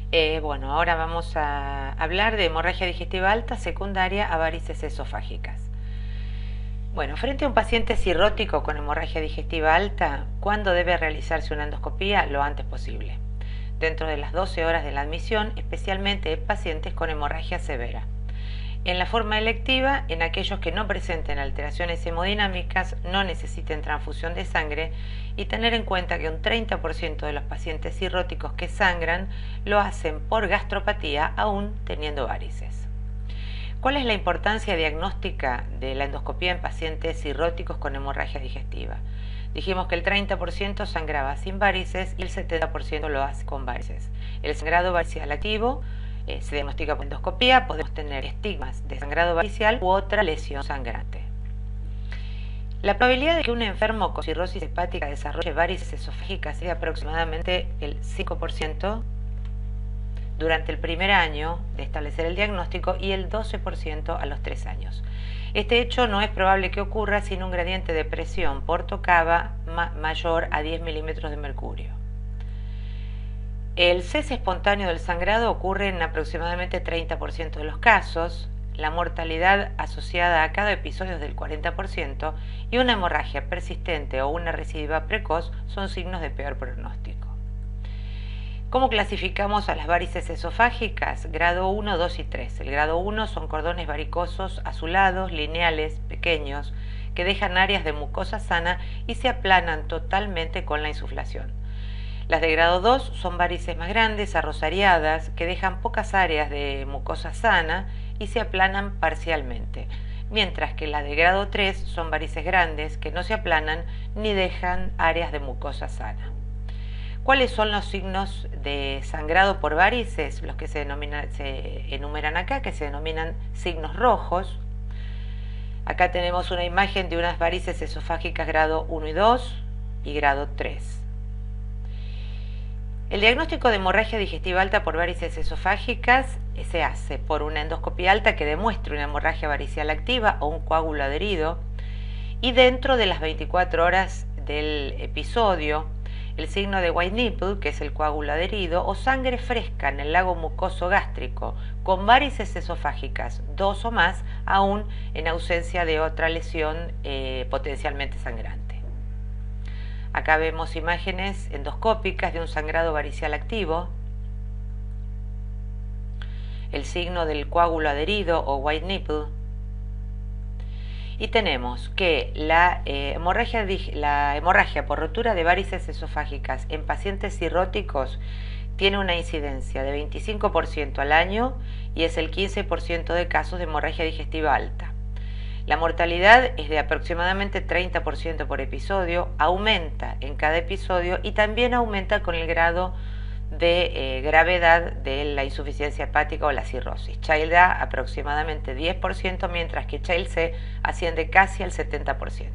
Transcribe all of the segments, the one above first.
Bueno, ahora vamos a hablar de hemorragia digestiva alta secundaria a varices esofágicas. Bueno, frente a un paciente cirrótico con hemorragia digestiva alta, ¿cuándo debe realizarse una endoscopía? Lo antes posible, dentro de las 12 horas de la admisión, especialmente en pacientes con hemorragia severa. En la forma electiva, en aquellos que no presenten alteraciones hemodinámicas, no necesiten transfusión de sangre, y tener en cuenta que un 30% de los pacientes cirróticos que sangran lo hacen por gastropatía aún teniendo varices. ¿Cuál es la importancia diagnóstica de la endoscopía en pacientes cirróticos con hemorragia digestiva? Dijimos que el 30% sangraba sin varices y el 70% lo hace con varices. El sangrado varicial activo se diagnostica por endoscopía. Podemos tener estigmas de sangrado varicial u otra lesión sangrante. La probabilidad de que un enfermo con cirrosis hepática desarrolle varices esofágicas es de aproximadamente el 5% durante el primer año de establecer el diagnóstico y el 12% a los 3 años. Este hecho no es probable que ocurra sin un gradiente de presión por cava mayor a 10 milímetros de mercurio. El cese espontáneo del sangrado ocurre en aproximadamente 30% de los casos. La mortalidad asociada a cada episodio es del 40% y una hemorragia persistente o una recidiva precoz son signos de peor pronóstico. ¿Cómo clasificamos a las varices esofágicas? Grado 1, 2 y 3. El grado 1 son cordones varicosos azulados, lineales, pequeños, que dejan áreas de mucosa sana y se aplanan totalmente con la insuflación. Las de grado 2 son varices más grandes, arrosariadas, que dejan pocas áreas de mucosa sana y se aplanan parcialmente, mientras que las de grado 3 son varices grandes, que no se aplanan ni dejan áreas de mucosa sana. ¿Cuáles son los signos de sangrado por varices? Los que se enumeran acá, que se denominan signos rojos. Acá tenemos una imagen de unas varices esofágicas grado 1 y 2 y grado 3. El diagnóstico de hemorragia digestiva alta por varices esofágicas se hace por una endoscopia alta que demuestre una hemorragia varicial activa o un coágulo adherido, y dentro de las 24 horas del episodio, el signo de white nipple, que es el coágulo adherido, o sangre fresca en el lago mucoso gástrico con varices esofágicas, 2 o más, aún en ausencia de otra lesión potencialmente sangrante. Acá vemos imágenes endoscópicas de un sangrado varicial activo, el signo del coágulo adherido o white nipple, y tenemos que la hemorragia por rotura de varices esofágicas en pacientes cirróticos tiene una incidencia de 25% al año y es el 15% de casos de hemorragia digestiva alta. La mortalidad es de aproximadamente 30% por episodio, aumenta en cada episodio y también aumenta con el grado de gravedad de la insuficiencia hepática o la cirrosis. Child A aproximadamente 10%, mientras que Child C asciende casi al 70%.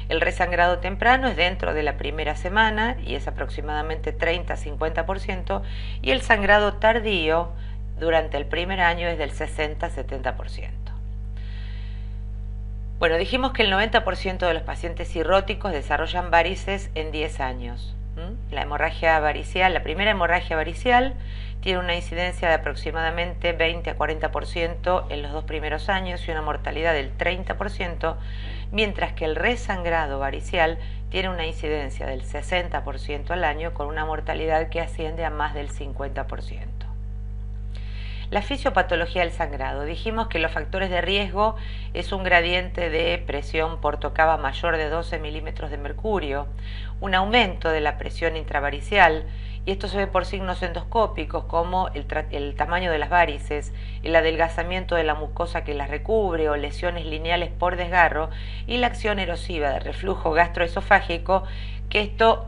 El resangrado temprano es dentro de la primera semana y es aproximadamente 30-50%, y el sangrado tardío durante el primer año es del 60-70%. Bueno, dijimos que el 90% de los pacientes cirróticos desarrollan varices en 10 años. La hemorragia varicial, la primera hemorragia varicial, tiene una incidencia de aproximadamente 20 a 40% en los 2 primeros años y una mortalidad del 30%, mientras que el resangrado varicial tiene una incidencia del 60% al año con una mortalidad que asciende a más del 50%. La fisiopatología del sangrado. Dijimos que los factores de riesgo es un gradiente de presión por cava mayor de 12 milímetros de mercurio, un aumento de la presión intravaricial, y esto se ve por signos endoscópicos como el tamaño de las varices, el adelgazamiento de la mucosa que las recubre o lesiones lineales por desgarro, y la acción erosiva de reflujo gastroesofágico, que esto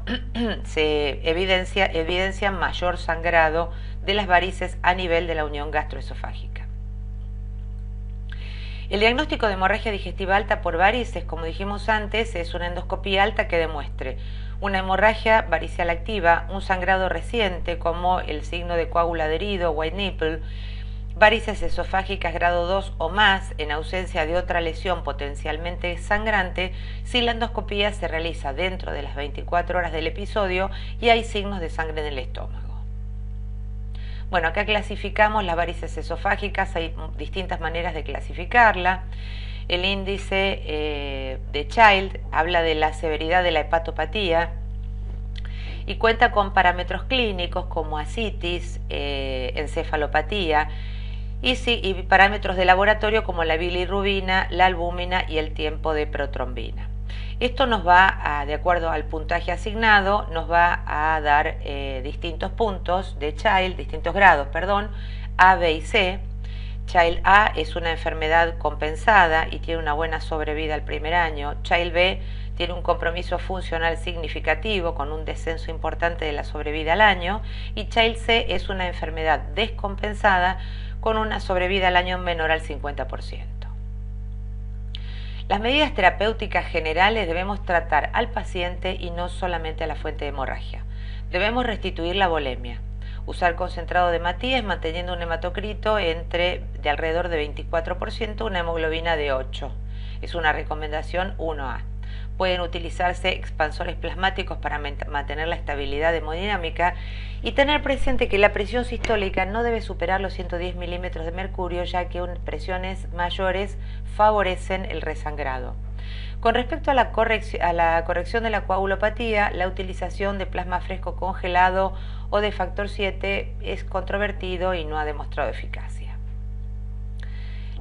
se evidencia mayor sangrado de las varices a nivel de la unión gastroesofágica. El diagnóstico de hemorragia digestiva alta por varices, como dijimos antes, es una endoscopia alta que demuestre una hemorragia varicial activa, un sangrado reciente como el signo de coágulo adherido, white nipple, varices esofágicas grado 2 o más en ausencia de otra lesión potencialmente sangrante si la endoscopía se realiza dentro de las 24 horas del episodio y hay signos de sangre en el estómago. Bueno, acá clasificamos las varices esofágicas, hay distintas maneras de clasificarla. El índice de Child habla de la severidad de la hepatopatía y cuenta con parámetros clínicos como ascitis, encefalopatía y parámetros de laboratorio como la bilirrubina, la albúmina y el tiempo de protrombina. Esto nos va de acuerdo al puntaje asignado, nos va a dar distintos puntos de Child, distintos grados, perdón, A, B y C. Child A es una enfermedad compensada y tiene una buena sobrevida al primer año. Child B tiene un compromiso funcional significativo con un descenso importante de la sobrevida al año. Y Child C es una enfermedad descompensada con una sobrevida al año menor al 50%. Las medidas terapéuticas generales debemos tratar al paciente y no solamente a la fuente de hemorragia. Debemos restituir la volemia, usar concentrado de hematías manteniendo un hematocrito de alrededor de 24%, una hemoglobina de 8. Es una recomendación 1A. Pueden utilizarse expansores plasmáticos para mantener la estabilidad hemodinámica y tener presente que la presión sistólica no debe superar los 110 milímetros de mercurio, ya que presiones mayores favorecen el resangrado. Con respecto a la corrección de la coagulopatía, la utilización de plasma fresco congelado o de factor 7 es controvertido y no ha demostrado eficacia.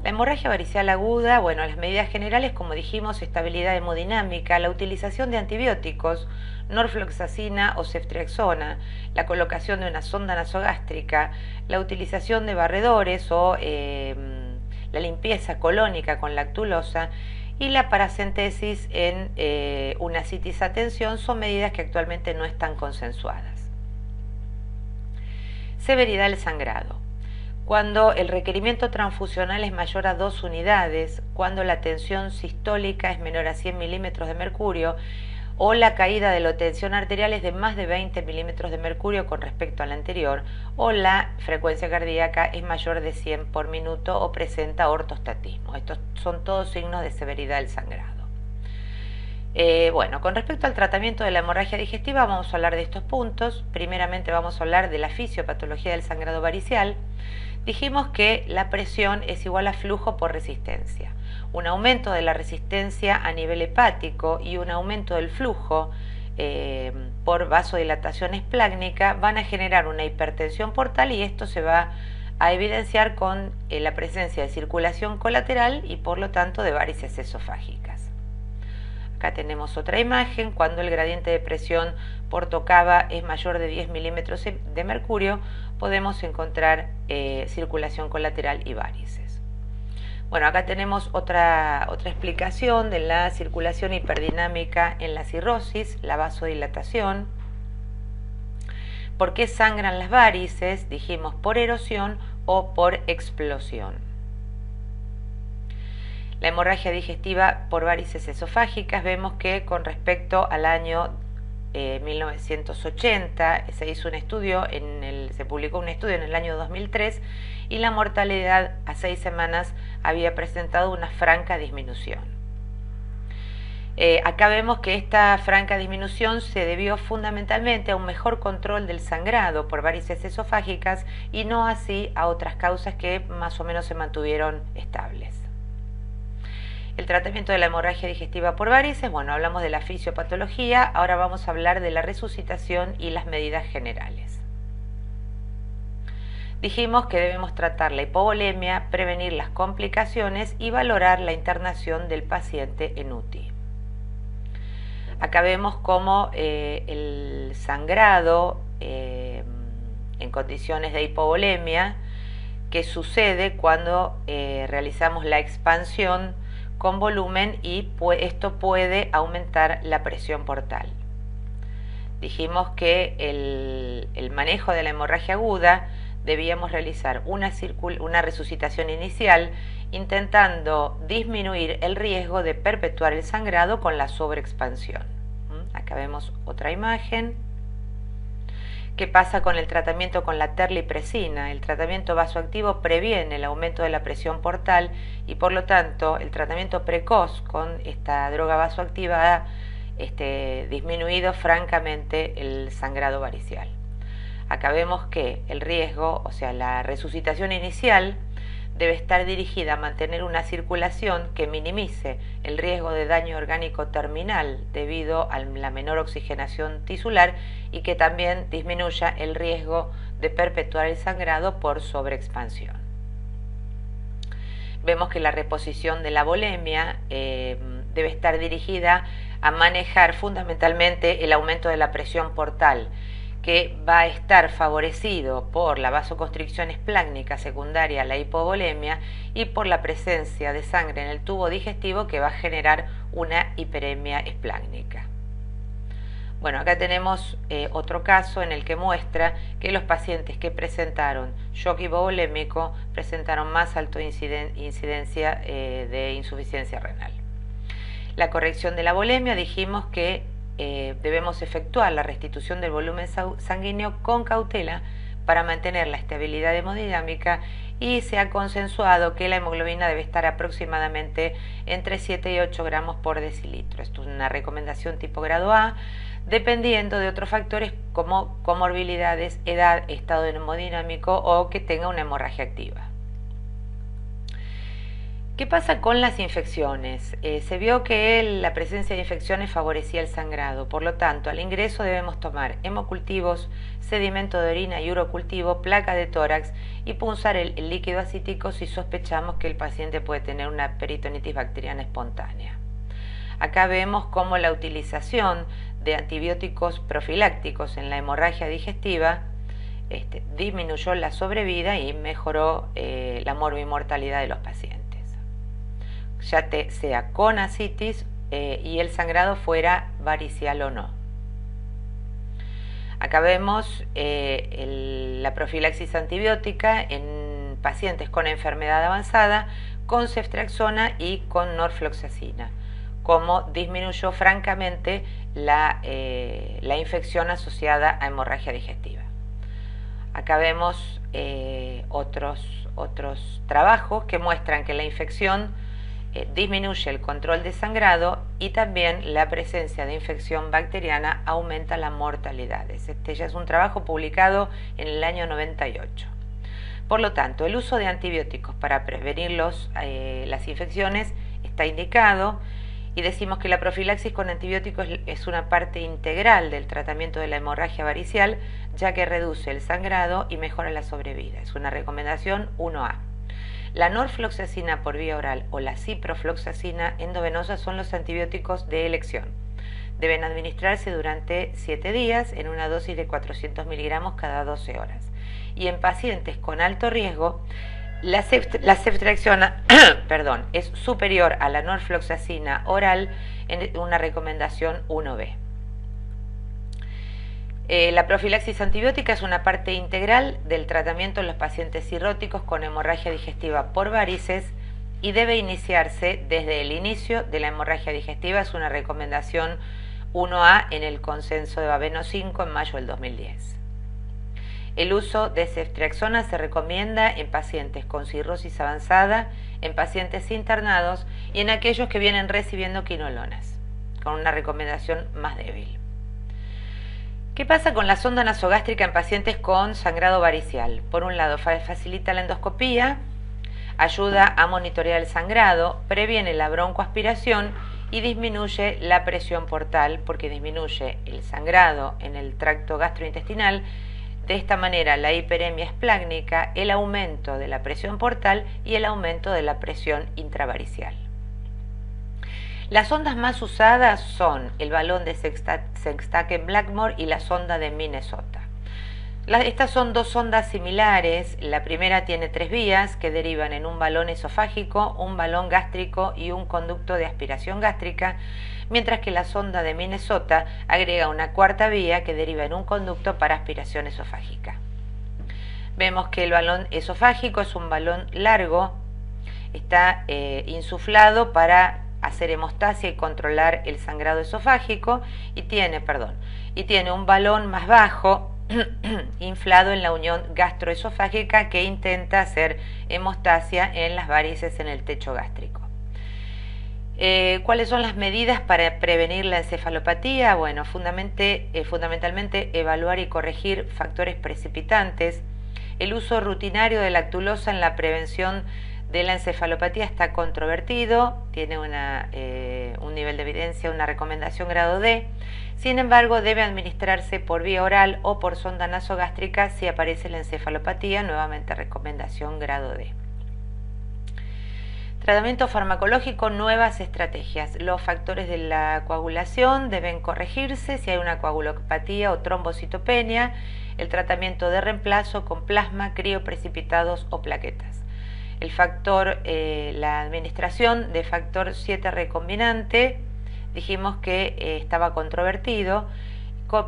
La hemorragia varicial aguda, bueno, las medidas generales, como dijimos, estabilidad hemodinámica, la utilización de antibióticos, norfloxacina o ceftriaxona, la colocación de una sonda nasogástrica, la utilización de barredores o la limpieza colónica con lactulosa y la paracentesis en una ascitis a tensión son medidas que actualmente no están consensuadas. Severidad del sangrado. Cuando el requerimiento transfusional es mayor a 2 unidades, cuando la tensión sistólica es menor a 100 milímetros de mercurio o la caída de la tensión arterial es de más de 20 milímetros de mercurio con respecto a la anterior, o la frecuencia cardíaca es mayor de 100 por minuto o presenta ortostatismo. Estos son todos signos de severidad del sangrado. Bueno, con respecto al tratamiento de la hemorragia digestiva vamos a hablar de estos puntos. Primeramente vamos a hablar de la fisiopatología del sangrado varicial. Dijimos que la presión es igual a flujo por resistencia. Un aumento de la resistencia a nivel hepático y un aumento del flujo por vasodilatación esplácnica van a generar una hipertensión portal y esto se va a evidenciar con la presencia de circulación colateral y por lo tanto de varices esofágicas. Acá tenemos otra imagen, cuando el gradiente de presión por tocaba es mayor de 10 milímetros de mercurio, podemos encontrar circulación colateral y varices. Bueno, acá tenemos otra explicación de la circulación hiperdinámica en la cirrosis, la vasodilatación. ¿Por qué sangran las varices? Dijimos por erosión o por explosión. La hemorragia digestiva por varices esofágicas, vemos que con respecto al año 1980 se publicó un estudio en el año 2003 y la mortalidad a 6 semanas había presentado una franca disminución. Acá vemos que esta franca disminución se debió fundamentalmente a un mejor control del sangrado por varices esofágicas y no así a otras causas que más o menos se mantuvieron estables. El tratamiento de la hemorragia digestiva por varices, bueno, hablamos de la fisiopatología, ahora vamos a hablar de la resucitación y las medidas generales. Dijimos que debemos tratar la hipovolemia, prevenir las complicaciones y valorar la internación del paciente en UTI. Acá vemos cómo el sangrado en condiciones de hipovolemia que sucede cuando realizamos la expansión con volumen y esto puede aumentar la presión portal. Dijimos que el manejo de la hemorragia aguda debíamos realizar una resucitación inicial intentando disminuir el riesgo de perpetuar el sangrado con la sobreexpansión. Acá vemos otra imagen. ¿Qué pasa con el tratamiento con la terlipresina? El tratamiento vasoactivo previene el aumento de la presión portal y por lo tanto el tratamiento precoz con esta droga vasoactiva ha disminuido francamente el sangrado varicial. Acá vemos que el riesgo, o sea, la resucitación inicial, debe estar dirigida a mantener una circulación que minimice el riesgo de daño orgánico terminal debido a la menor oxigenación tisular y que también disminuya el riesgo de perpetuar el sangrado por sobreexpansión. Vemos que la reposición de la volemia debe estar dirigida a manejar fundamentalmente el aumento de la presión portal, que va a estar favorecido por la vasoconstricción esplácnica secundaria a la hipovolemia y por la presencia de sangre en el tubo digestivo que va a generar una hiperemia esplácnica. Bueno, acá tenemos otro caso en el que muestra que los pacientes que presentaron shock hipovolémico presentaron más alta incidencia de insuficiencia renal. La corrección de la volemia, dijimos que debemos efectuar la restitución del volumen sanguíneo con cautela para mantener la estabilidad hemodinámica y se ha consensuado que la hemoglobina debe estar aproximadamente entre 7 y 8 gramos por decilitro. Esto es una recomendación tipo grado A, dependiendo de otros factores como comorbilidades, edad, estado hemodinámico o que tenga una hemorragia activa. ¿Qué pasa con las infecciones? Se vio que la presencia de infecciones favorecía el sangrado, por lo tanto, al ingreso debemos tomar hemocultivos, sedimento de orina y urocultivo, placa de tórax y punzar el líquido acítico si sospechamos que el paciente puede tener una peritonitis bacteriana espontánea. Acá vemos cómo la utilización de antibióticos profilácticos en la hemorragia digestiva disminuyó la sobrevida y mejoró la morbimortalidad de los pacientes, ya sea con ascitis y el sangrado fuera varicial o no. Acá vemos la profilaxis antibiótica en pacientes con enfermedad avanzada, con ceftriaxona y con norfloxacina, cómo disminuyó francamente la infección asociada a hemorragia digestiva. Acá vemos otros trabajos que muestran que la infección disminuye el control de sangrado y también la presencia de infección bacteriana aumenta la mortalidad. Este ya es un trabajo publicado en el año 98. Por lo tanto, el uso de antibióticos para prevenir las infecciones está indicado y decimos que la profilaxis con antibióticos es una parte integral del tratamiento de la hemorragia varicial, ya que reduce el sangrado y mejora la sobrevida. Es una recomendación 1A. La norfloxacina por vía oral o la ciprofloxacina endovenosa son los antibióticos de elección. Deben administrarse durante 7 días en una dosis de 400 miligramos cada 12 horas. Y en pacientes con alto riesgo, la ceftriaxona es superior a la norfloxacina oral en una recomendación 1B. La profilaxis antibiótica es una parte integral del tratamiento en los pacientes cirróticos con hemorragia digestiva por varices y debe iniciarse desde el inicio de la hemorragia digestiva. Es una recomendación 1A en el consenso de Baveno 5 en mayo del 2010. El uso de ceftriaxona se recomienda en pacientes con cirrosis avanzada, en pacientes internados y en aquellos que vienen recibiendo quinolonas, con una recomendación más débil. ¿Qué pasa con la sonda nasogástrica en pacientes con sangrado varicial? Por un lado, facilita la endoscopía, ayuda a monitorear el sangrado, previene la broncoaspiración y disminuye la presión portal porque disminuye el sangrado en el tracto gastrointestinal. De esta manera, la hiperemia esplácnica, el aumento de la presión portal y el aumento de la presión intravaricial. Las sondas más usadas son el balón de Sengstaken-Blackmore y la sonda de Minnesota. Estas son dos sondas similares. La primera tiene 3 vías que derivan en un balón esofágico, un balón gástrico y un conducto de aspiración gástrica, mientras que la sonda de Minnesota agrega una 4ª vía que deriva en un conducto para aspiración esofágica. Vemos que el balón esofágico es un balón largo, está insuflado para hacer hemostasia y controlar el sangrado esofágico y tiene un balón más bajo inflado en la unión gastroesofágica que intenta hacer hemostasia en las varices en el techo gástrico. ¿Cuáles son las medidas para prevenir la encefalopatía? Bueno, fundamentalmente evaluar y corregir factores precipitantes. El uso rutinario de lactulosa en la prevención de la encefalopatía está controvertido, tiene un nivel de evidencia, una recomendación grado D. Sin embargo, debe administrarse por vía oral o por sonda nasogástrica si aparece la encefalopatía, nuevamente recomendación grado D. Tratamiento farmacológico, nuevas estrategias. Los factores de la coagulación deben corregirse si hay una coagulopatía o trombocitopenia. El tratamiento de reemplazo con plasma, crioprecipitados o plaquetas. La administración de factor 7 recombinante, dijimos que estaba controvertido,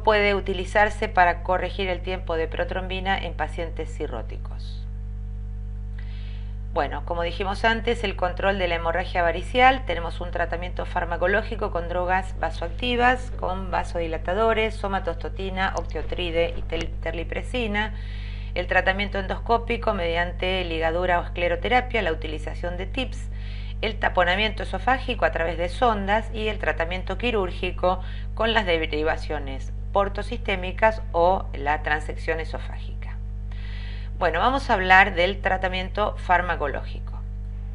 puede utilizarse para corregir el tiempo de protrombina en pacientes cirróticos. Bueno, como dijimos antes, el control de la hemorragia varicial, tenemos un tratamiento farmacológico con drogas vasoactivas, con vasodilatadores, somatostatina, octiotride y terlipresina. El tratamiento endoscópico mediante ligadura o escleroterapia, la utilización de TIPS, el taponamiento esofágico a través de sondas y el tratamiento quirúrgico con las derivaciones portosistémicas o la transección esofágica. Bueno, vamos a hablar del tratamiento farmacológico.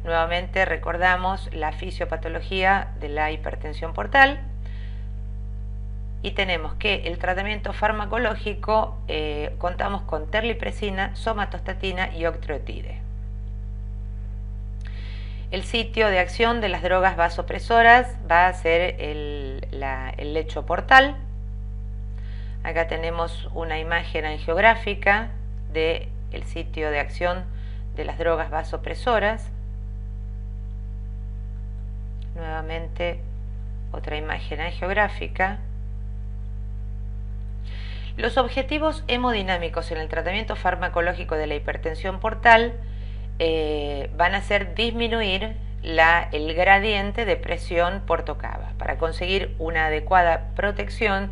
Nuevamente recordamos la fisiopatología de la hipertensión portal y tenemos que el tratamiento farmacológico contamos con terlipresina, somatostatina y octreotide. El sitio de acción de las drogas vasopresoras va a ser el lecho portal. Acá tenemos una imagen angiográfica de el sitio de acción de las drogas vasopresoras. Nuevamente otra imagen angiográfica. Los objetivos hemodinámicos en el tratamiento farmacológico de la hipertensión portal van a ser disminuir el gradiente de presión portocava para conseguir una adecuada protección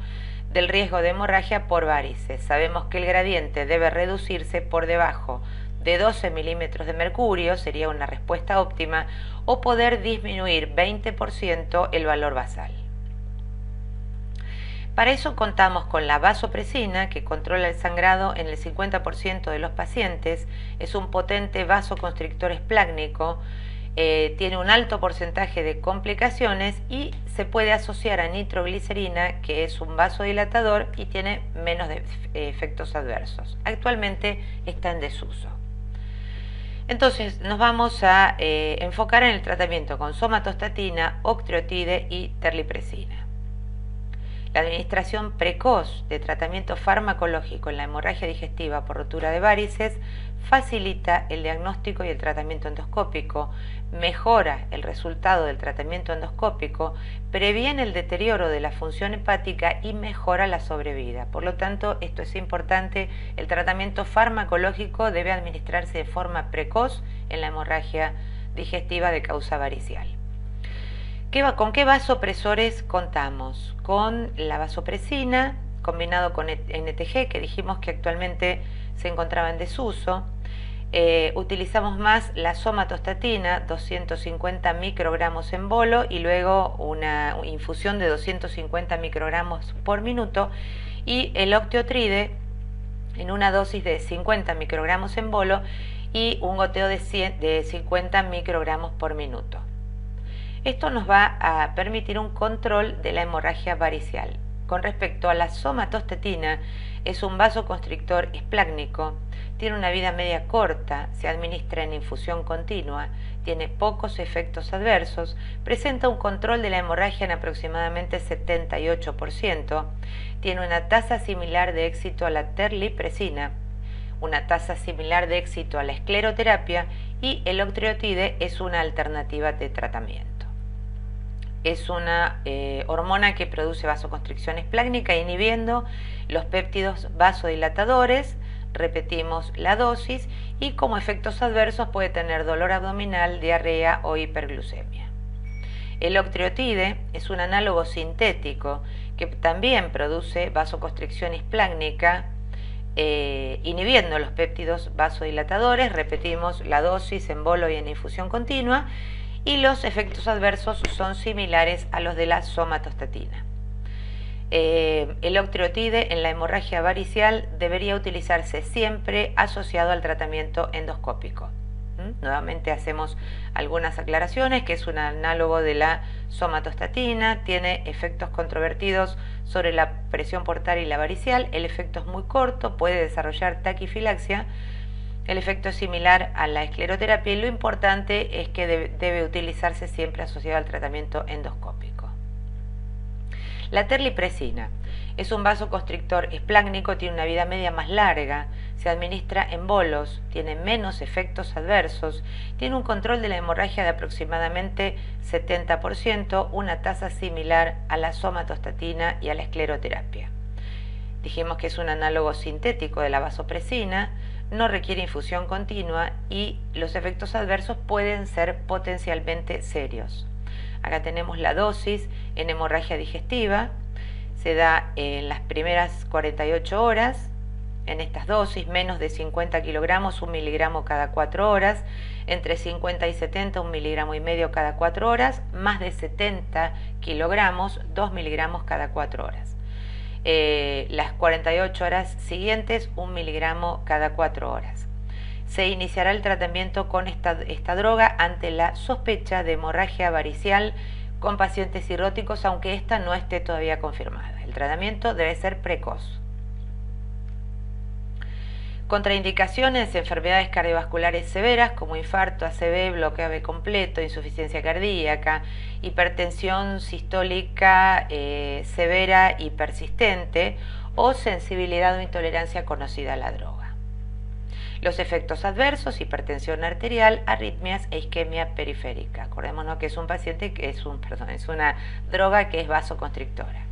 del riesgo de hemorragia por varices. Sabemos que el gradiente debe reducirse por debajo de 12 milímetros de mercurio, sería una respuesta óptima, o poder disminuir 20% el valor basal. Para eso contamos con la vasopresina, que controla el sangrado en el 50% de los pacientes, es un potente vasoconstrictor esplácnico, tiene un alto porcentaje de complicaciones y se puede asociar a nitroglicerina, que es un vasodilatador y tiene menos efectos adversos. Actualmente está en desuso. Entonces nos vamos a enfocar en el tratamiento con somatostatina, octreotide y terlipresina. La administración precoz de tratamiento farmacológico en la hemorragia digestiva por rotura de varices facilita el diagnóstico y el tratamiento endoscópico, mejora el resultado del tratamiento endoscópico, previene el deterioro de la función hepática y mejora la sobrevida. Por lo tanto, esto es importante, el tratamiento farmacológico debe administrarse de forma precoz en la hemorragia digestiva de causa varicial. ¿Con qué vasopresores contamos? Con la vasopresina combinado con NTG, que dijimos que actualmente se encontraba en desuso. Utilizamos más la somatostatina, 250 microgramos en bolo y luego una infusión de 250 microgramos por minuto, y el octiotride en una dosis de 50 microgramos en bolo y un goteo de 50 microgramos por minuto. Esto nos va a permitir un control de la hemorragia varicial. Con respecto a la somatostatina, es un vasoconstrictor esplácnico, tiene una vida media corta, se administra en infusión continua, tiene pocos efectos adversos, presenta un control de la hemorragia en aproximadamente 78%, tiene una tasa similar de éxito a la terlipresina, una tasa similar de éxito a la escleroterapia, y el octreotide es una alternativa de tratamiento. Es una hormona que produce vasoconstricción esplácnica inhibiendo los péptidos vasodilatadores. Repetimos la dosis y como efectos adversos puede tener dolor abdominal, diarrea o hiperglucemia. El octreotide es un análogo sintético que también produce vasoconstricción esplácnica inhibiendo los péptidos vasodilatadores. Repetimos la dosis en bolo y en infusión continua. y los efectos adversos son similares a los de la somatostatina. El octreotide en la hemorragia varicial debería utilizarse siempre asociado al tratamiento endoscópico. Nuevamente hacemos algunas aclaraciones, que es un análogo de la somatostatina, tiene efectos controvertidos sobre la presión portal y la varicial, el efecto es muy corto, puede desarrollar taquifilaxia, el efecto es similar a la escleroterapia y lo importante es que debe utilizarse siempre asociado al tratamiento endoscópico. La terlipresina es un vasoconstrictor esplácnico, tiene una vida media más larga, se administra en bolos, tiene menos efectos adversos, tiene un control de la hemorragia de aproximadamente 70%, una tasa similar a la somatostatina y a la escleroterapia. Dijimos que es un análogo sintético de la vasopresina, no requiere infusión continua y los efectos adversos pueden ser potencialmente serios. Acá tenemos la dosis en hemorragia digestiva, se da en las primeras 48 horas, en estas dosis menos de 50 kilogramos, 1 miligramo cada 4 horas, entre 50 y 70, 1,5 miligramos cada 4 horas, más de 70 kilogramos, 2 miligramos cada 4 horas. Las 48 horas siguientes, 1 miligramo cada 4 horas. Se iniciará el tratamiento con esta droga ante la sospecha de hemorragia varicial con pacientes cirróticos, aunque esta no esté todavía confirmada. El tratamiento debe ser precoz. Contraindicaciones: enfermedades cardiovasculares severas como infarto, ACV, bloqueo AV completo, insuficiencia cardíaca, hipertensión sistólica severa y persistente o sensibilidad o intolerancia conocida a la droga. Los efectos adversos: hipertensión arterial, arritmias e isquemia periférica. Acordémonos que es un paciente que es una droga que es vasoconstrictora.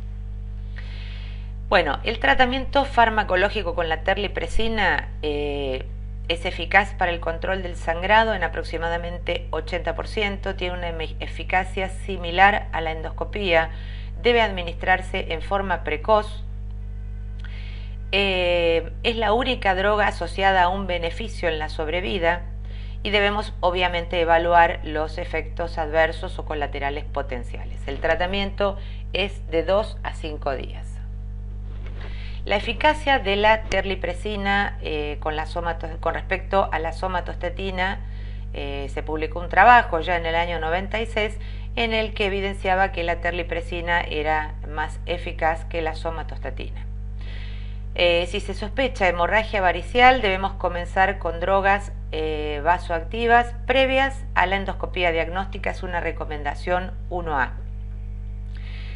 Bueno, el tratamiento farmacológico con la terlipresina es eficaz para el control del sangrado en aproximadamente 80%, tiene una eficacia similar a la endoscopía, debe administrarse en forma precoz. Es la única droga asociada a un beneficio en la sobrevida y debemos obviamente evaluar los efectos adversos o colaterales potenciales. El tratamiento es de 2 a 5 días. La eficacia de la terlipresina con respecto a la somatostatina, se publicó un trabajo ya en el año 96 en el que evidenciaba que la terlipresina era más eficaz que la somatostatina. Si se sospecha hemorragia varicial, debemos comenzar con drogas vasoactivas previas a la endoscopía diagnóstica, es una recomendación 1A.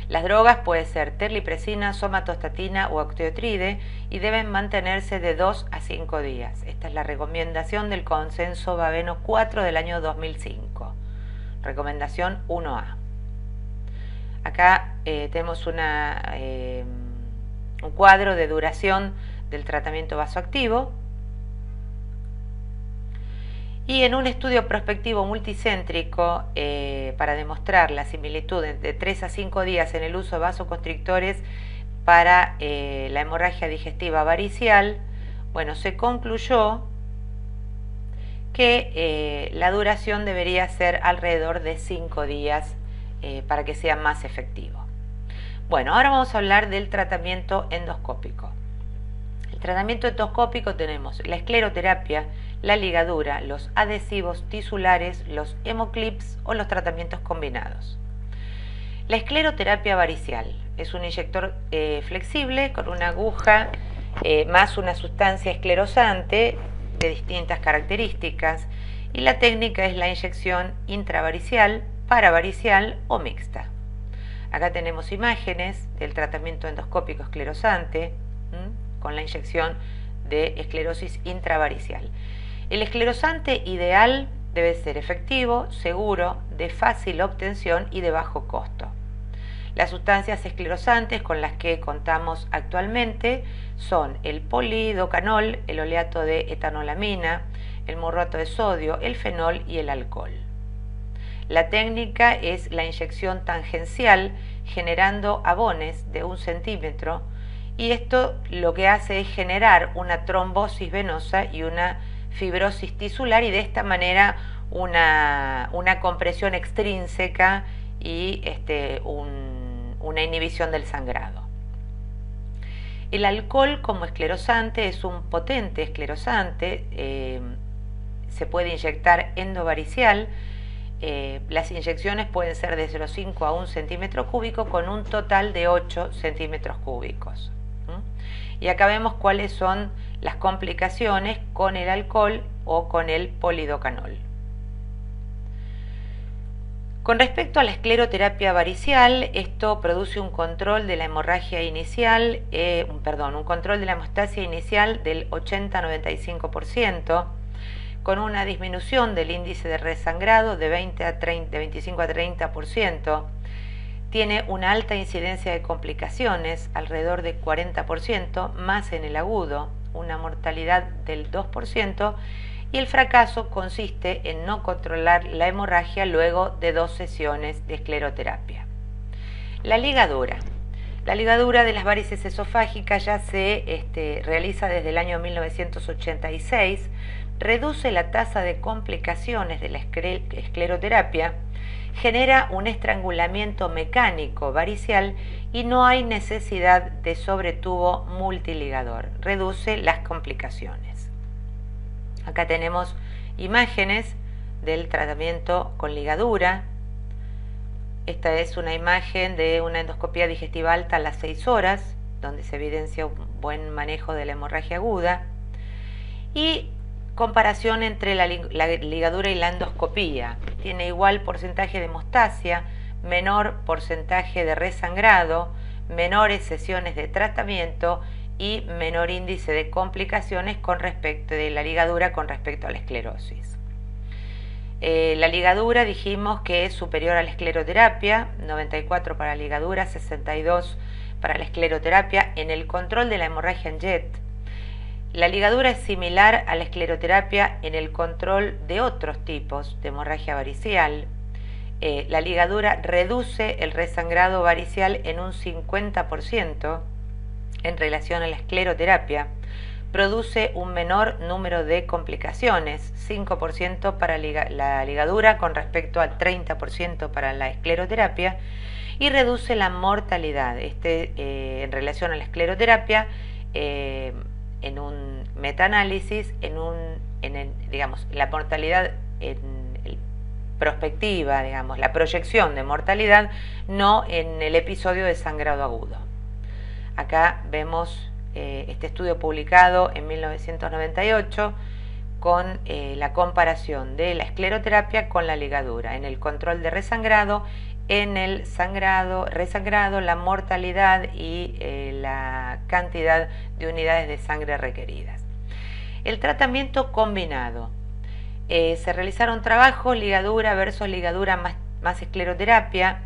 Las drogas pueden ser terlipresina, somatostatina o octreotide y deben mantenerse de 2 a 5 días. Esta es la recomendación del Consenso Baveno 4 del año 2005. Recomendación 1A. Acá tenemos un cuadro de duración del tratamiento vasoactivo. Y en un estudio prospectivo multicéntrico para demostrar la similitud de 3 a 5 días en el uso de vasoconstrictores para la hemorragia digestiva varicial, bueno, se concluyó que la duración debería ser alrededor de 5 días para que sea más efectivo. Bueno, ahora vamos a hablar del tratamiento endoscópico. El tratamiento endoscópico tenemos la escleroterapia, la ligadura, los adhesivos tisulares, los hemoclips o los tratamientos combinados. La escleroterapia varicial es un inyector flexible con una aguja más una sustancia esclerosante de distintas características y la técnica es la inyección intravaricial, paravaricial o mixta. Acá tenemos imágenes del tratamiento endoscópico esclerosante con la inyección de esclerosis intravaricial. El esclerosante ideal debe ser efectivo, seguro, de fácil obtención y de bajo costo. Las sustancias esclerosantes con las que contamos actualmente son el polidocanol, el oleato de etanolamina, el morroato de sodio, el fenol y el alcohol. La técnica es la inyección tangencial generando abones de 1 centímetro y esto lo que hace es generar una trombosis venosa y una fibrosis tisular y de esta manera una compresión extrínseca y una inhibición del sangrado. El alcohol como esclerosante es un potente esclerosante, se puede inyectar endovaricial. Las inyecciones pueden ser de 0,5 a 1 centímetro cúbico con un total de 8 centímetros cúbicos. Y acá vemos cuáles son las complicaciones con el alcohol o con el polidocanol. Con respecto a la escleroterapia varicial, esto produce un control de la hemorragia inicial, un control de la hemostasia inicial del 80-95%, con una disminución del índice de resangrado de 25 a 30%, tiene una alta incidencia de complicaciones, alrededor de 40%, más en el agudo, una mortalidad del 2%, y el fracaso consiste en no controlar la hemorragia luego de 2 sesiones de escleroterapia. La ligadura. La ligadura de las varices esofágicas ya se realiza desde el año 1986, reduce la tasa de complicaciones de la escleroterapia, genera un estrangulamiento mecánico varicial y no hay necesidad de sobretubo multiligador, reduce las complicaciones. Acá tenemos imágenes del tratamiento con ligadura. Esta es una imagen de una endoscopía digestiva alta a las 6 horas, donde se evidencia un buen manejo de la hemorragia aguda. Y comparación entre la ligadura y la endoscopía. Tiene igual porcentaje de hemostasia, menor porcentaje de resangrado, menores sesiones de tratamiento y menor índice de complicaciones con respecto de la ligadura con respecto a la esclerosis. La ligadura dijimos que es superior a la escleroterapia, 94 para la ligadura, 62 para la escleroterapia. En el control de la hemorragia en jet, la ligadura es similar a la escleroterapia en el control de otros tipos de hemorragia varicial. La ligadura reduce el resangrado varicial en un 50% en relación a la escleroterapia, produce un menor número de complicaciones, 5% para la ligadura con respecto al 30% para la escleroterapia, y reduce la mortalidad. En relación a la escleroterapia, en un metaanálisis, la mortalidad prospectiva, la proyección de mortalidad, no en el episodio de sangrado agudo. Acá vemos este estudio publicado en 1998 con la comparación de la escleroterapia con la ligadura en el control de resangrado, en el resangrado, la mortalidad y la cantidad de unidades de sangre requeridas. El tratamiento combinado. Se realizaron trabajos ligadura versus ligadura más escleroterapia,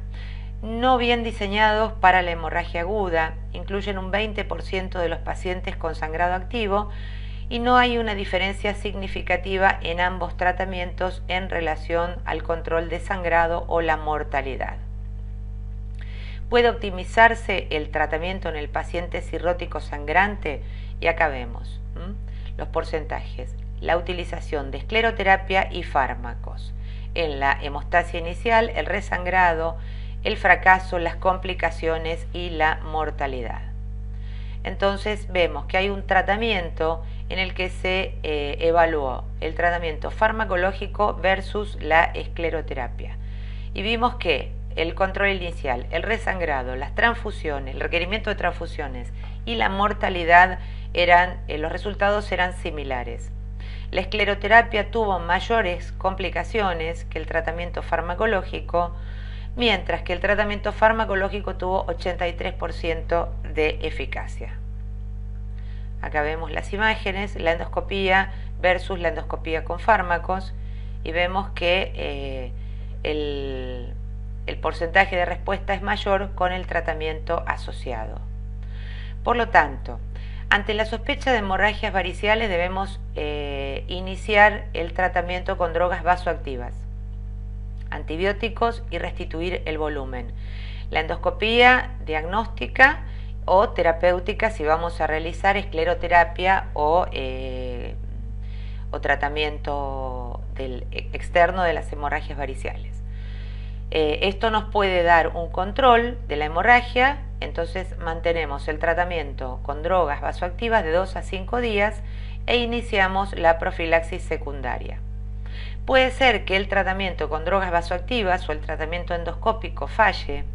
no bien diseñados para la hemorragia aguda, incluyen un 20% de los pacientes con sangrado activo y no hay una diferencia significativa en ambos tratamientos en relación al control de sangrado o la mortalidad. Puede optimizarse el tratamiento en el paciente cirrótico sangrante y acá vemos los porcentajes, la utilización de escleroterapia y fármacos. En la hemostasia inicial, el resangrado, el fracaso, las complicaciones y la mortalidad. Entonces vemos que hay un tratamiento en el que se evaluó el tratamiento farmacológico versus la escleroterapia. Y vimos que el control inicial, el resangrado, las transfusiones, el requerimiento de transfusiones y la mortalidad los resultados eran similares. La escleroterapia tuvo mayores complicaciones que el tratamiento farmacológico, mientras que el tratamiento farmacológico tuvo 83% de eficacia. Acá vemos las imágenes, la endoscopía versus la endoscopía con fármacos, y vemos que el porcentaje de respuesta es mayor con el tratamiento asociado. Por lo tanto, ante la sospecha de hemorragias variciales debemos iniciar el tratamiento con drogas vasoactivas, antibióticos y restituir el volumen. La endoscopía diagnóstica o terapéutica si vamos a realizar escleroterapia o o tratamiento externo de las hemorragias variciales. Esto nos puede dar un control de la hemorragia, entonces mantenemos el tratamiento con drogas vasoactivas de 2 a 5 días e iniciamos la profilaxis secundaria. Puede ser que el tratamiento con drogas vasoactivas o el tratamiento endoscópico falle.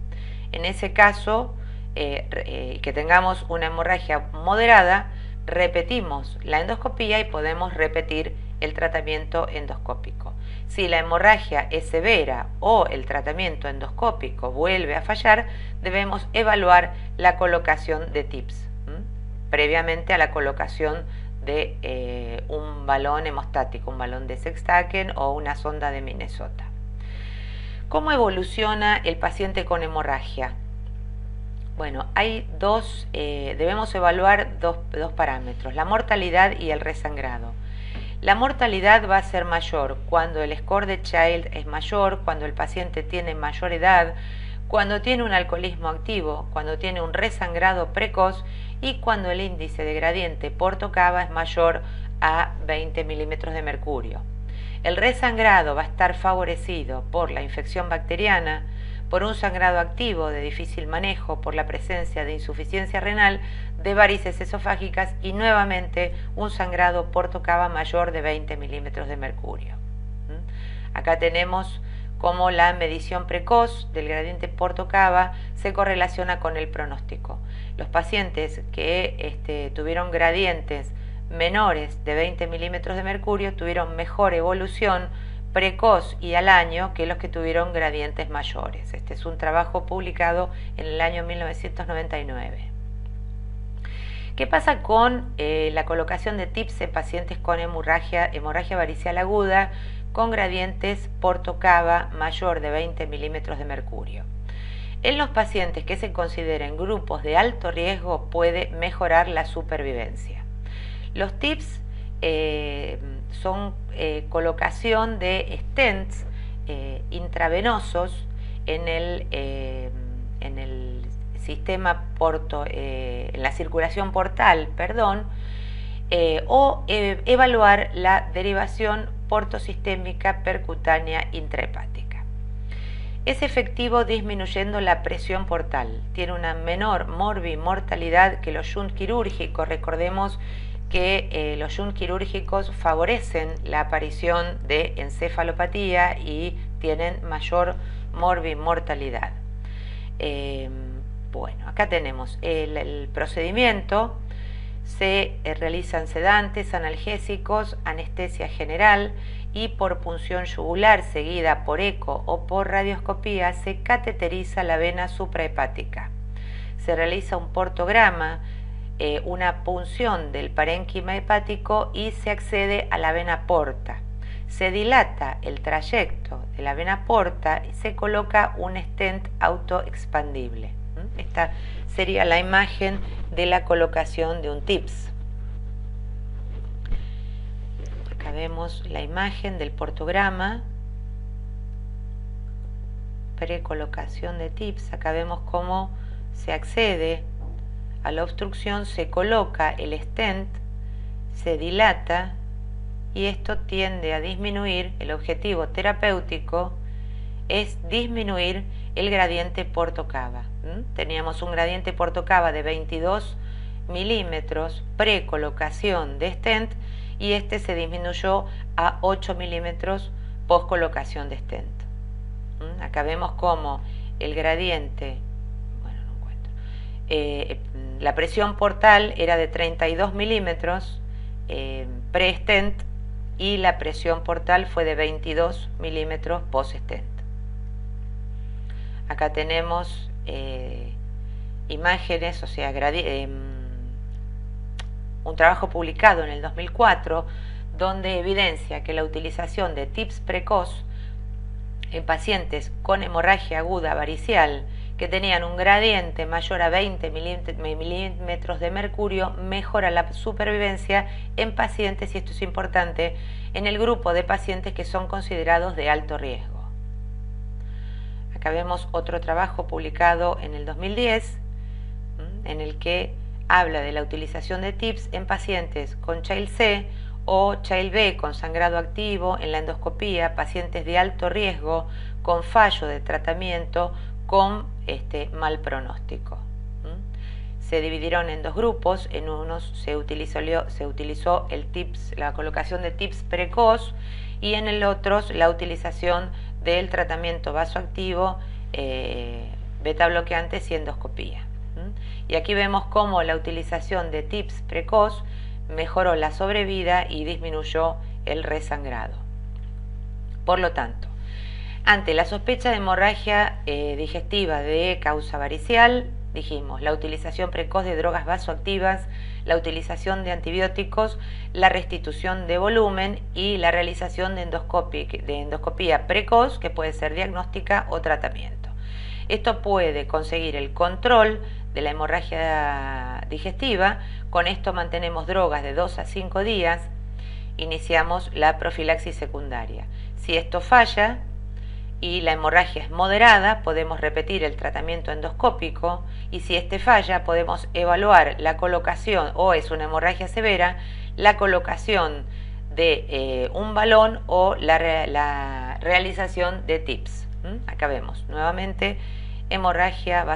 En ese caso, que tengamos una hemorragia moderada, repetimos la endoscopía y podemos repetir el tratamiento endoscópico. Si la hemorragia es severa o el tratamiento endoscópico vuelve a fallar, debemos evaluar la colocación de TIPS, previamente a la colocación de un balón hemostático, un balón de Sextaken o una sonda de Minnesota. ¿Cómo evoluciona el paciente con hemorragia? Bueno, debemos evaluar dos parámetros, la mortalidad y el resangrado. La mortalidad va a ser mayor cuando el score de Child es mayor, cuando el paciente tiene mayor edad, cuando tiene un alcoholismo activo, cuando tiene un resangrado precoz y cuando el índice de gradiente Porto-Cava es mayor a 20 milímetros de mercurio. El resangrado va a estar favorecido por la infección bacteriana, por un sangrado activo de difícil manejo, por la presencia de insuficiencia renal, de varices esofágicas y nuevamente un sangrado Porto-Cava mayor de 20 milímetros de mercurio. Acá tenemos cómo la medición precoz del gradiente Porto-Cava se correlaciona con el pronóstico. Los pacientes que tuvieron gradientes menores de 20 milímetros de mercurio tuvieron mejor evolución precoz y al año que los que tuvieron gradientes mayores. Este es un trabajo publicado en el año 1999. ¿Qué pasa con la colocación de TIPS en pacientes con hemorragia varicial aguda con gradientes Porto-Cava mayor de 20 milímetros de mercurio? En los pacientes que se consideren grupos de alto riesgo puede mejorar la supervivencia. Los TIPS son colocación de stents intravenosos en el sistema en la circulación portal, o evaluar la derivación portosistémica percutánea intrahepática. Es efectivo disminuyendo la presión portal, tiene una menor morbimortalidad que los shunt quirúrgicos. Recordemos que los shunt quirúrgicos favorecen la aparición de encefalopatía y tienen mayor morbimortalidad. Bueno, acá tenemos el procedimiento. Se realizan sedantes, analgésicos, anestesia general y por punción yugular seguida por eco o por radioscopía se cateteriza la vena suprahepática. Se realiza un portograma, una punción del parénquima hepático y se accede a la vena porta. Se dilata el trayecto de la vena porta y se coloca un stent autoexpandible. Esta sería la imagen de la colocación de un TIPS. Acá vemos la imagen del portograma, precolocación de TIPS. Acá vemos cómo se accede a la obstrucción, se coloca el stent, se dilata y esto tiende a disminuir. El objetivo terapéutico es disminuir el gradiente Porto-Cava. Teníamos un gradiente Porto-Cava de 22 milímetros pre-colocación de stent y este se disminuyó a 8 milímetros post-colocación de stent. Acá vemos cómo el gradiente, la presión portal era de 32 milímetros pre-stent y la presión portal fue de 22 milímetros post-stent. Acá tenemos imágenes, o sea, un trabajo publicado en el 2004 donde evidencia que la utilización de TIPS precoz en pacientes con hemorragia aguda varicial que tenían un gradiente mayor a 20 milímetros de mercurio mejora la supervivencia en pacientes, y esto es importante, en el grupo de pacientes que son considerados de alto riesgo. Acá vemos otro trabajo publicado en el 2010 en el que habla de la utilización de TIPS en pacientes con Child-C o Child B con sangrado activo en la endoscopía, pacientes de alto riesgo con fallo de tratamiento con mal pronóstico. Se dividieron en dos grupos, en unos se utilizó el TIPS, la colocación de TIPS precoz, y en el otro la utilización del tratamiento vasoactivo, beta bloqueantes y endoscopía. Y aquí vemos cómo la utilización de TIPS precoz mejoró la sobrevida y disminuyó el resangrado. Por lo tanto, ante la sospecha de hemorragia digestiva de causa varicial, dijimos la utilización precoz de drogas vasoactivas, la utilización de antibióticos, la restitución de volumen y la realización de endoscopía precoz, que puede ser diagnóstica o tratamiento. Esto puede conseguir el control de la hemorragia digestiva. Con esto mantenemos drogas de 2 a 5 días, iniciamos la profilaxis secundaria. Si esto falla y la hemorragia es moderada, podemos repetir el tratamiento endoscópico, y si este falla, podemos evaluar la colocación, o es una hemorragia severa, la colocación de un balón o la realización de TIPS. Acá vemos nuevamente hemorragia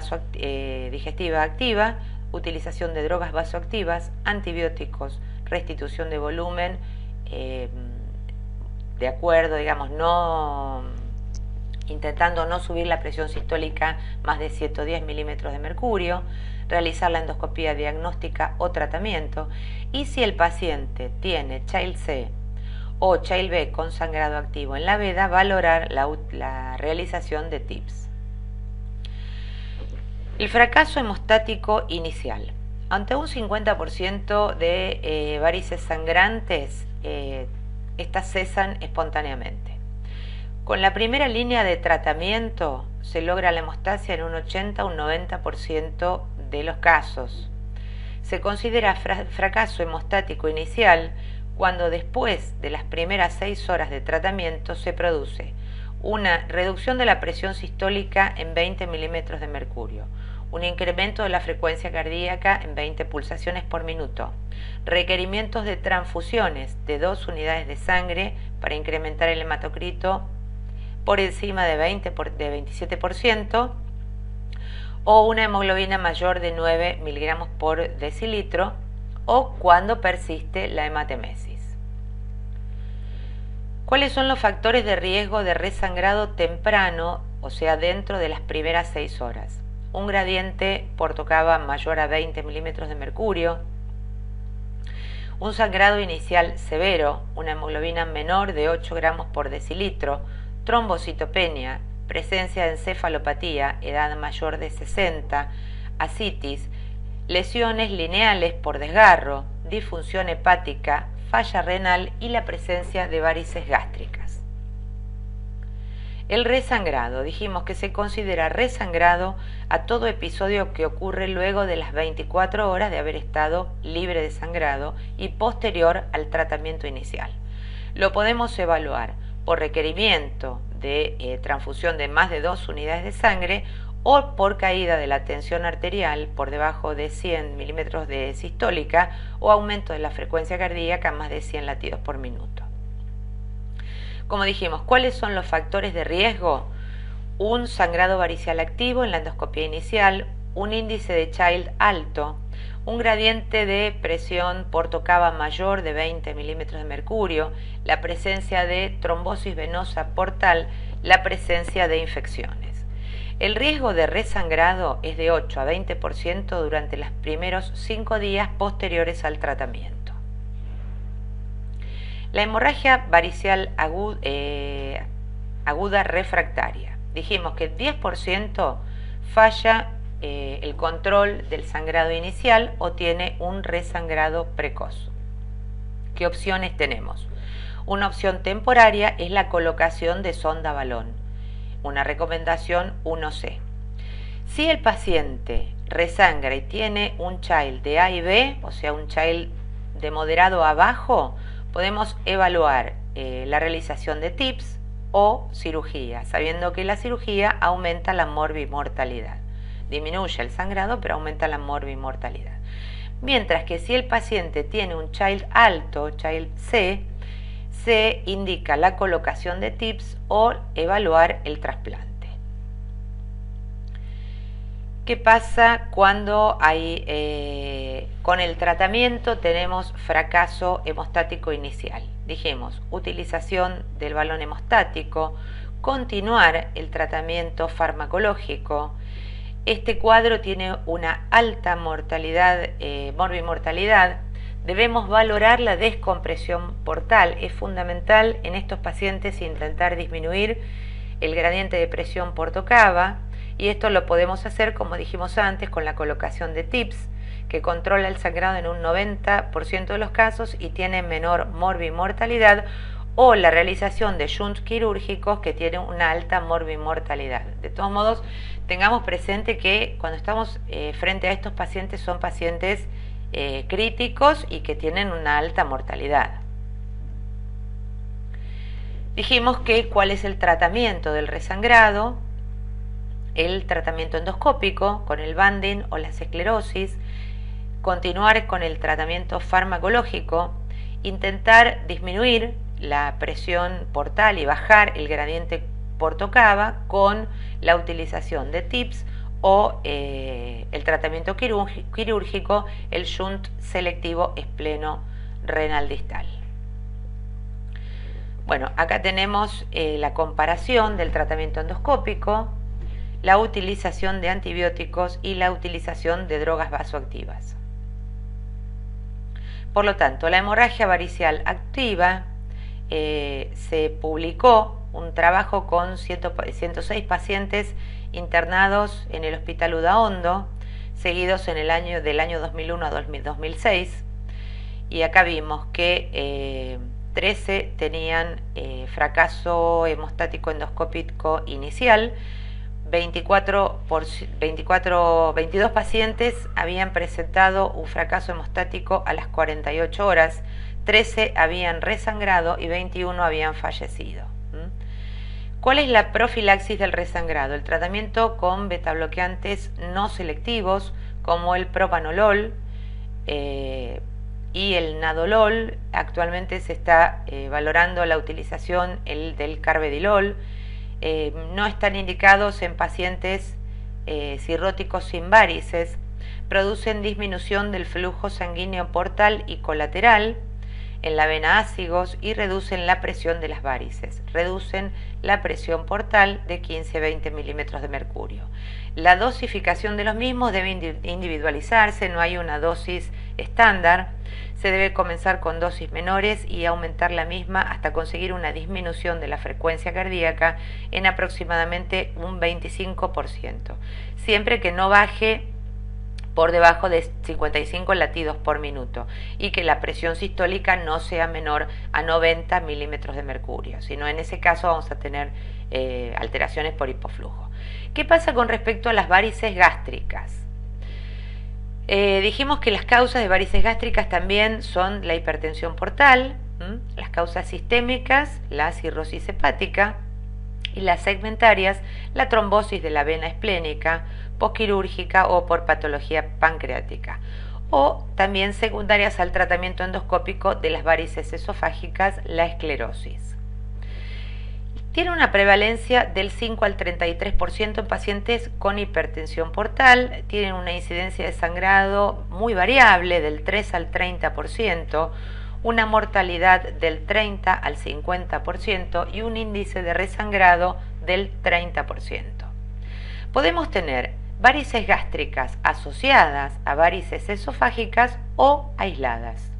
digestiva activa, utilización de drogas vasoactivas, antibióticos, restitución de volumen, de acuerdo, digamos, intentando no subir la presión sistólica más de 110 milímetros de mercurio, realizar la endoscopía diagnóstica o tratamiento, y si el paciente tiene Child C o Child B con sangrado activo en la vena, valorar la realización de TIPS. El fracaso hemostático inicial. Ante un 50% de varices sangrantes, estas cesan espontáneamente. Con la primera línea de tratamiento se logra la hemostasia en un 80 a un 90% de los casos. Se considera fracaso hemostático inicial cuando después de las primeras 6 horas de tratamiento se produce una reducción de la presión sistólica en 20 milímetros de mercurio, un incremento de la frecuencia cardíaca en 20 pulsaciones por minuto, requerimientos de transfusiones de 2 unidades de sangre para incrementar el hematocrito por encima de 27%, o una hemoglobina mayor de 9 miligramos por decilitro, o cuando persiste la hematemesis. ¿Cuáles son los factores de riesgo de resangrado temprano, o sea, dentro de las primeras 6 horas? Un gradiente portocava mayor a 20 milímetros de mercurio, un sangrado inicial severo, una hemoglobina menor de 8 gramos por decilitro, trombocitopenia, presencia de encefalopatía, edad mayor de 60, ascitis, lesiones lineales por desgarro, disfunción hepática, falla renal y la presencia de varices gástricas. El resangrado. Dijimos que se considera resangrado a todo episodio que ocurre luego de las 24 horas de haber estado libre de sangrado y posterior al tratamiento inicial. Lo podemos evaluar por requerimiento de transfusión de más de 2 unidades de sangre o por caída de la tensión arterial por debajo de 100 milímetros de sistólica o aumento de la frecuencia cardíaca a más de 100 latidos por minuto. Como dijimos, ¿cuáles son los factores de riesgo? Un sangrado varicial activo en la endoscopia inicial, un índice de Child alto, un gradiente de presión portocava mayor de 20 milímetros de mercurio, la presencia de trombosis venosa portal, la presencia de infecciones. El riesgo de resangrado es de 8 a 20% durante los primeros 5 días posteriores al tratamiento. La hemorragia varicial aguda refractaria. Dijimos que el 10% falla el control del sangrado inicial o tiene un resangrado precoz. ¿Qué opciones tenemos? Una opción temporaria es la colocación de sonda balón, una recomendación 1C. Si el paciente resangra y tiene un Child de A y B, o sea un Child de moderado a bajo, podemos evaluar la realización de TIPS o cirugía, sabiendo que la cirugía aumenta la morbimortalidad. Disminuye el sangrado, pero aumenta la morbimortalidad. mientras que si el paciente tiene un Child alto, Child C, se indica la colocación de TIPS o evaluar el trasplante. ¿Qué pasa cuando con el tratamiento tenemos fracaso hemostático inicial? Dijimos, utilización del balón hemostático, continuar el tratamiento farmacológico. Este cuadro tiene una alta mortalidad, morbimortalidad. Debemos valorar la descompresión portal. Es fundamental en estos pacientes intentar disminuir el gradiente de presión portocava, y esto lo podemos hacer, como dijimos antes, con la colocación de TIPS, que controla el sangrado en un 90% de los casos y tiene menor morbimortalidad, o la realización de shunts quirúrgicos que tienen una alta morbimortalidad. De todos modos, tengamos presente que cuando estamos frente a estos pacientes son pacientes críticos y que tienen una alta mortalidad. Dijimos que cuál es el tratamiento del resangrado, el tratamiento endoscópico con el banding o las esclerosis, continuar con el tratamiento farmacológico, intentar disminuir la presión portal y bajar el gradiente portocava con la utilización de TIPS o el tratamiento quirúrgico, el shunt selectivo espleno renal distal. Bueno, acá tenemos la comparación del tratamiento endoscópico, la utilización de antibióticos y la utilización de drogas vasoactivas. Por lo tanto, la hemorragia varicial activa, se publicó un trabajo con 106 pacientes internados en el Hospital Udaondo, seguidos en del año 2001 a 2006, y acá vimos que 13 tenían fracaso hemostático endoscópico inicial, 22 pacientes habían presentado un fracaso hemostático a las 48 horas, 13 habían resangrado y 21 habían fallecido. ¿Cuál es la profilaxis del resangrado? El tratamiento con betabloqueantes no selectivos como el propanolol y el nadolol. Actualmente se está valorando la utilización del carvedilol. No están indicados en pacientes cirróticos sin varices. Producen disminución del flujo sanguíneo portal y colateral en la vena ácigos y reducen la presión de las varices. Reducen la presión portal de 15 a 20 milímetros de mercurio. La dosificación de los mismos debe individualizarse, no hay una dosis estándar. Se debe comenzar con dosis menores y aumentar la misma hasta conseguir una disminución de la frecuencia cardíaca en aproximadamente un 25%, siempre que no baje por debajo de 55 latidos por minuto y que la presión sistólica no sea menor a 90 milímetros de mercurio, sino en ese caso vamos a tener alteraciones por hipoflujo. ¿Qué pasa con respecto a las varices gástricas? Dijimos que las causas de varices gástricas también son la hipertensión portal, las causas sistémicas, la cirrosis hepática, y las segmentarias, la trombosis de la vena esplénica, posquirúrgica o por patología pancreática, o también secundarias al tratamiento endoscópico de las varices esofágicas, la esclerosis. Tiene una prevalencia del 5 al 33% en pacientes con hipertensión portal, tienen una incidencia de sangrado muy variable del 3 al 30%, una mortalidad del 30 al 50% y un índice de resangrado del 30%. Podemos tener varices gástricas asociadas a varices esofágicas o aisladas.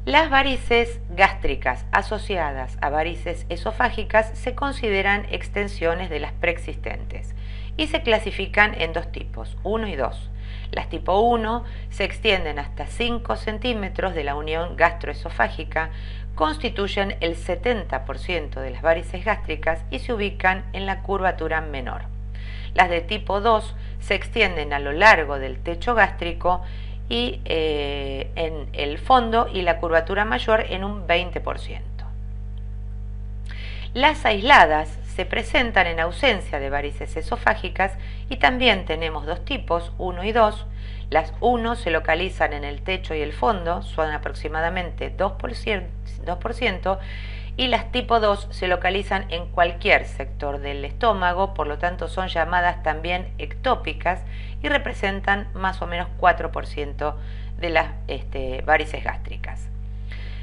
Las varices gástricas asociadas a varices esofágicas se consideran extensiones de las preexistentes y se clasifican en dos tipos, 1 y 2. Las tipo 1 se extienden hasta 5 centímetros de la unión gastroesofágica, constituyen el 70% de las varices gástricas y se ubican en la curvatura menor. Las de tipo 2 se extienden a lo largo del techo gástrico y en el fondo y la curvatura mayor en un 20%. Las aisladas se presentan en ausencia de varices esofágicas y también tenemos dos tipos, 1 y 2. Las 1 se localizan en el techo y el fondo, son aproximadamente 2%, y las tipo 2 se localizan en cualquier sector del estómago, por lo tanto son llamadas también ectópicas y representan más o menos 4% de las varices gástricas.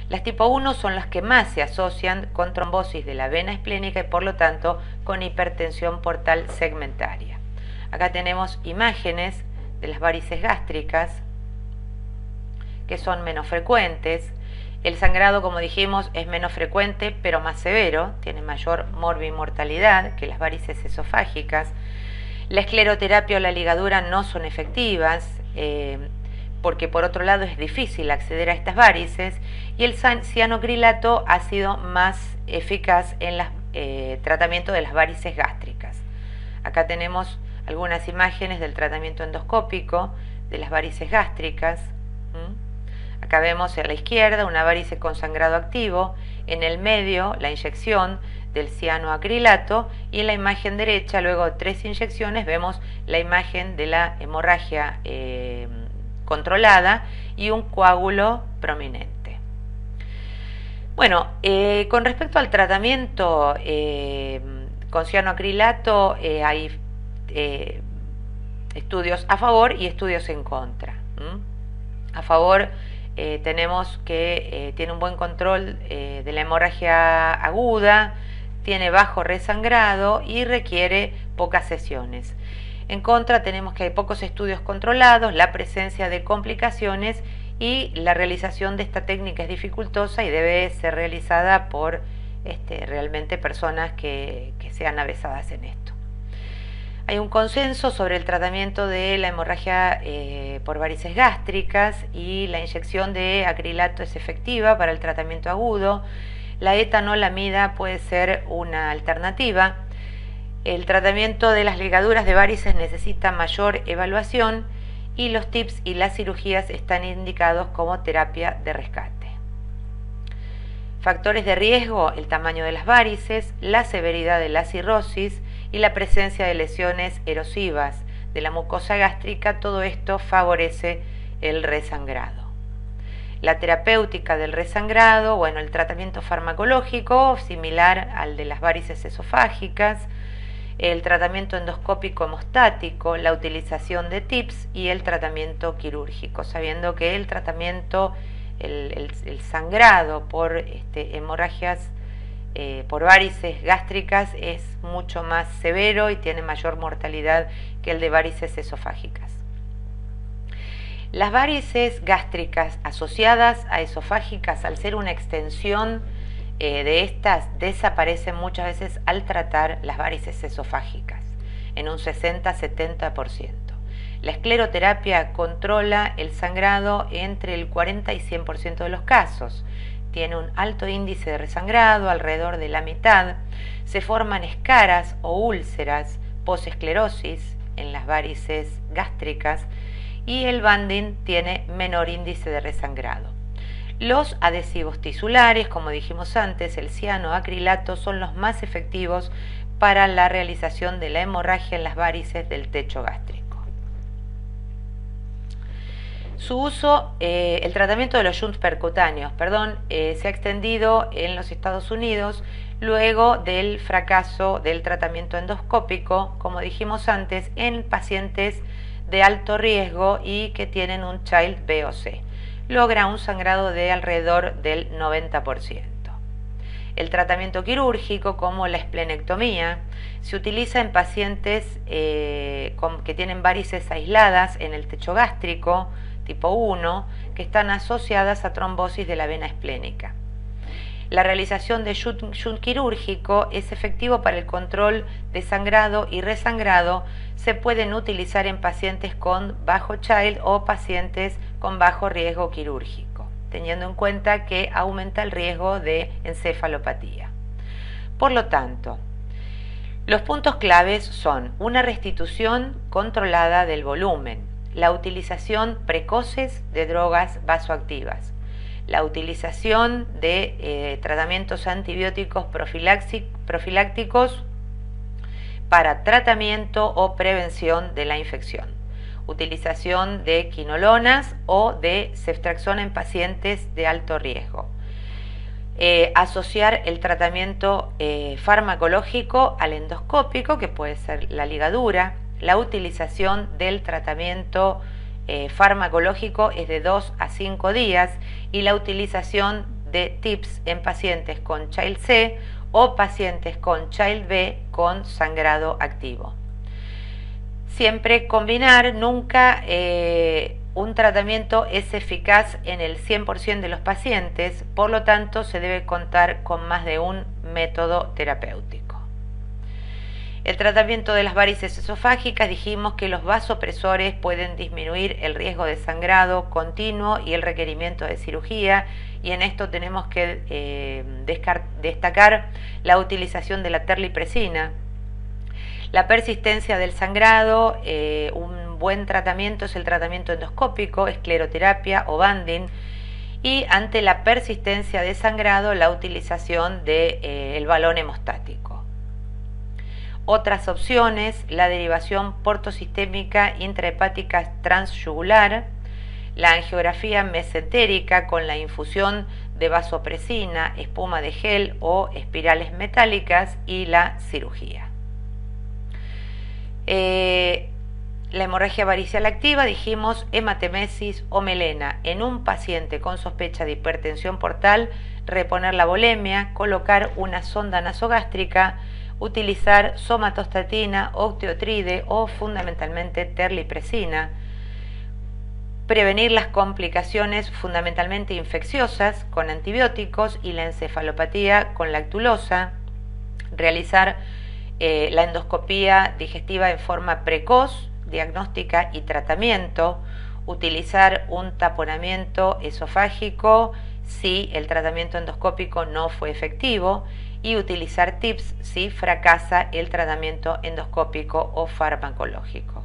Las tipo 1 son las que más se asocian con trombosis de la vena esplénica y por lo tanto con hipertensión portal segmentaria. Acá tenemos imágenes de las varices gástricas que son menos frecuentes. El sangrado, como dijimos, es menos frecuente pero más severo, tiene mayor morbimortalidad que las varices esofágicas. La escleroterapia o la ligadura no son efectivas porque por otro lado es difícil acceder a estas varices, y el cianocrilato ha sido más eficaz en el tratamiento de las varices gástricas. Acá tenemos algunas imágenes del tratamiento endoscópico de las varices gástricas. Acá vemos a la izquierda una varice con sangrado activo, en el medio la inyección del cianoacrilato, y en la imagen derecha, luego de 3 inyecciones, vemos la imagen de la hemorragia controlada y un coágulo prominente. Bueno, con respecto al tratamiento con cianoacrilato, hay estudios a favor y estudios en contra. A favor tenemos que tiene un buen control de la hemorragia aguda, tiene bajo resangrado y requiere pocas sesiones. En contra tenemos que hay pocos estudios controlados, la presencia de complicaciones y la realización de esta técnica es dificultosa y debe ser realizada por realmente personas que sean avesadas en esto. Hay un consenso sobre el tratamiento de la hemorragia por varices gástricas y la inyección de acrilato es efectiva para el tratamiento agudo. La etanolamida puede ser una alternativa. El tratamiento de las ligaduras de varices necesita mayor evaluación y los TIPS y las cirugías están indicados como terapia de rescate. Factores de riesgo: el tamaño de las varices, la severidad de la cirrosis y la presencia de lesiones erosivas de la mucosa gástrica. Todo esto favorece el resangrado. La terapéutica del resangrado, bueno, el tratamiento farmacológico similar al de las varices esofágicas, el tratamiento endoscópico hemostático, la utilización de TIPS y el tratamiento quirúrgico, sabiendo que el tratamiento, el sangrado por hemorragias por varices gástricas es mucho más severo y tiene mayor mortalidad que el de varices esofágicas. Las varices gástricas asociadas a esofágicas, al ser una extensión de estas, desaparecen muchas veces al tratar las varices esofágicas, en un 60-70%. La escleroterapia controla el sangrado entre el 40 y 100% de los casos. Tiene un alto índice de resangrado, alrededor de la mitad. Se forman escaras o úlceras posesclerosis en las varices gástricas y el banding tiene menor índice de resangrado. Los adhesivos tisulares, como dijimos antes, el cianoacrilato, son los más efectivos para la realización de la hemorragia en las varices del techo gástrico. Su uso, el tratamiento de los shunts percutáneos, se ha extendido en los Estados Unidos luego del fracaso del tratamiento endoscópico, como dijimos antes, en pacientes de alto riesgo y que tienen un Child B o C. Logra un sangrado de alrededor del 90%. El tratamiento quirúrgico, como la esplenectomía, se utiliza en pacientes que tienen varices aisladas en el techo gástrico, tipo 1, que están asociadas a trombosis de la vena esplénica. La realización de shunt quirúrgico es efectivo para el control de sangrado y resangrado. Se pueden utilizar en pacientes con bajo Child o pacientes con bajo riesgo quirúrgico, teniendo en cuenta que aumenta el riesgo de encefalopatía. Por lo tanto, los puntos claves son una restitución controlada del volumen, la utilización precoces de drogas vasoactivas, la utilización de tratamientos antibióticos profilácticos para tratamiento o prevención de la infección, utilización de quinolonas o de ceftriaxona en pacientes de alto riesgo. Asociar el tratamiento farmacológico al endoscópico, que puede ser la ligadura. La utilización del tratamiento farmacológico es de 2 a 5 días y la utilización de TIPS en pacientes con Child C o pacientes con Child B con sangrado activo. Siempre combinar, nunca un tratamiento es eficaz en el 100% de los pacientes, por lo tanto se debe contar con más de un método terapéutico. El tratamiento de las varices esofágicas, dijimos que los vasopresores pueden disminuir el riesgo de sangrado continuo y el requerimiento de cirugía, y en esto tenemos que destacar la utilización de la terlipresina. La persistencia del sangrado, un buen tratamiento es el tratamiento endoscópico, escleroterapia o banding, y ante la persistencia de sangrado, la utilización del balón hemostático. Otras opciones, la derivación portosistémica intrahepática transyugular, la angiografía mesentérica con la infusión de vasopresina, espuma de gel o espirales metálicas y la cirugía. La hemorragia varicial activa, dijimos, hematemesis o melena. En un paciente con sospecha de hipertensión portal, reponer la volemia, colocar una sonda nasogástrica, utilizar somatostatina, octiotride o fundamentalmente terlipresina, prevenir las complicaciones fundamentalmente infecciosas con antibióticos y la encefalopatía con lactulosa, realizar la endoscopía digestiva en forma precoz, diagnóstica y tratamiento, utilizar un taponamiento esofágico si el tratamiento endoscópico no fue efectivo y utilizar TIPS si fracasa el tratamiento endoscópico o farmacológico.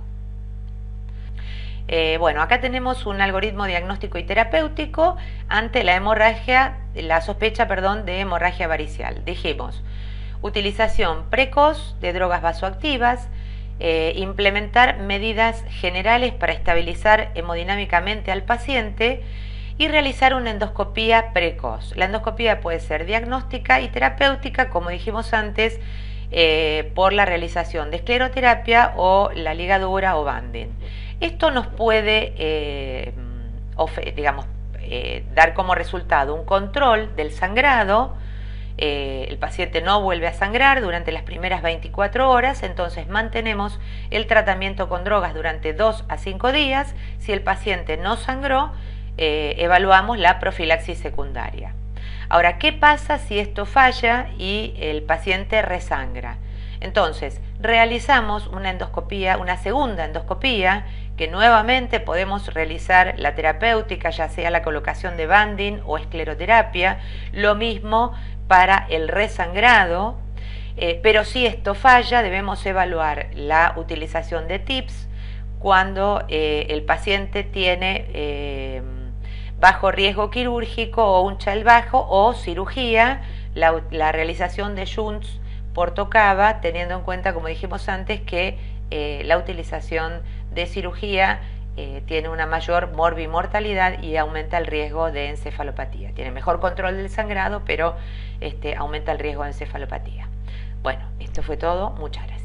Bueno, acá tenemos un algoritmo diagnóstico y terapéutico ante la sospecha de hemorragia varicial. Dijimos, utilización precoz de drogas vasoactivas, implementar medidas generales para estabilizar hemodinámicamente al paciente y realizar una endoscopía precoz. La endoscopía puede ser diagnóstica y terapéutica, como dijimos antes, por la realización de escleroterapia o la ligadura o banding. Esto nos puede dar como resultado un control del sangrado. El paciente no vuelve a sangrar durante las primeras 24 horas, entonces mantenemos el tratamiento con drogas durante 2 a 5 días. Si el paciente no sangró, evaluamos la profilaxis secundaria. Ahora, ¿qué pasa si esto falla y el paciente resangra? Entonces, realizamos una endoscopía, una segunda endoscopía, que nuevamente podemos realizar la terapéutica, ya sea la colocación de banding o escleroterapia, lo mismo para el resangrado, pero si esto falla, debemos evaluar la utilización de TIPS cuando el paciente tiene bajo riesgo quirúrgico o un Child bajo o cirugía, la realización de shunts por tocaba, teniendo en cuenta, como dijimos antes, que la utilización de cirugía tiene una mayor morbimortalidad y aumenta el riesgo de encefalopatía. Tiene mejor control del sangrado, pero aumenta el riesgo de encefalopatía. Bueno, esto fue todo. Muchas gracias.